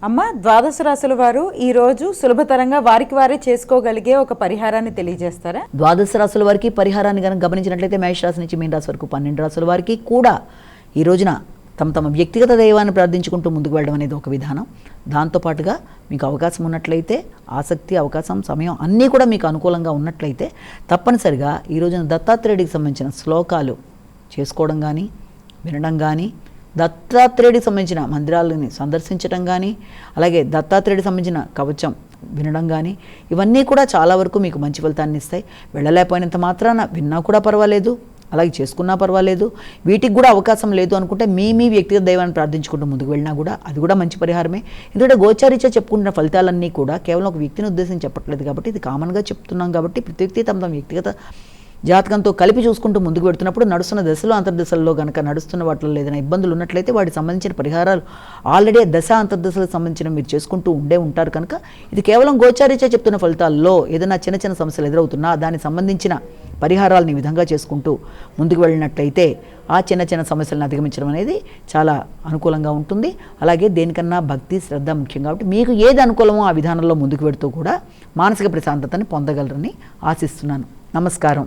అమ్మ, ద్వాదశ రాశుల వారు ఈ రోజు సులభతరంగా వారికి వారే చేసుకోగలిగే ఒక పరిహారాన్ని తెలియజేస్తారా? ద్వాదశ రాశుల వారికి పరిహారాన్ని కనుక గమనించినట్లయితే మేష రాశి నుంచి మీన రాశి వరకు 12 రాశుల వారికి కూడా ఈ రోజున తమ వ్యక్తిగత దైవాన్ని ప్రార్థించుకుంటూ ముందుకు వెళ్ళడం అనేది ఒక విధానం. దాంతోపాటుగా మీకు అవకాశం ఉన్నట్లయితే, ఆసక్తి, అవకాశం, సమయం అన్నీ కూడా మీకు అనుకూలంగా ఉన్నట్లయితే తప్పనిసరిగా ఈ రోజున దత్తాత్రేయుడికి సంబంధించిన శ్లోకాలు చేసుకోవడం కానీ, వినడం కానీ, దత్తాత్రేయుడికి సంబంధించిన మందిరాలని సందర్శించడం కానీ, అలాగే దత్తాత్రేయుడికి సంబంధించిన కవచం వినడం కానీ, ఇవన్నీ కూడా చాలా వరకు మీకు మంచి ఫలితాన్ని ఇస్తాయి. వెళ్ళలేకపోయినంత మాత్రాన విన్నా కూడా పర్వాలేదు, అలాగే చేసుకున్నా పర్వాలేదు. వీటికి కూడా అవకాశం లేదు అనుకుంటే మీ వ్యక్తిగత దైవాన్ని ప్రార్థించుకుంటూ ముందుకు వెళ్ళినా కూడా అది కూడా మంచి పరిహారమే. ఎందుకంటే గోచారీత్యా చెప్పుకుంటున్న ఫలితాలన్నీ కూడా కేవలం ఒక వ్యక్తిని ఉద్దేశించి చెప్పట్లేదు కాబట్టి, ఇది కామన్గా చెప్తున్నాం కాబట్టి ప్రతి వ్యక్తి తమ వ్యక్తిగత జాతకంతో కలిపి చూసుకుంటూ ముందుకు పెడుతున్నప్పుడు నడుస్తున్న దశలో అంతర్దశల్లో కనుక నడుస్తున్న వాటిలో ఏదైనా ఇబ్బందులు ఉన్నట్లయితే వాటికి సంబంధించిన పరిహారాలు ఆల్రెడీ దశ అంతర్దశలకు సంబంధించిన మీరు చేసుకుంటూ ఉంటారు కనుక ఇది కేవలం గోచారీత్యా చెప్తున్న ఫలితాల్లో ఏదైనా చిన్న సమస్యలు ఎదురవుతున్నా దానికి సంబంధించిన పరిహారాలను ఈ విధంగా చేసుకుంటూ ముందుకు వెళ్ళినట్లయితే ఆ చిన్న సమస్యలను అధిగమించడం అనేది చాలా అనుకూలంగా ఉంటుంది. అలాగే దేనికన్నా భక్తి, శ్రద్ధ ముఖ్యం కాబట్టి మీకు ఏది అనుకూలమో ఆ విధానంలో ముందుకు పెడుతూ కూడా మానసిక ప్రశాంతతని పొందగలరని ఆశిస్తున్నాను. నమస్కారం.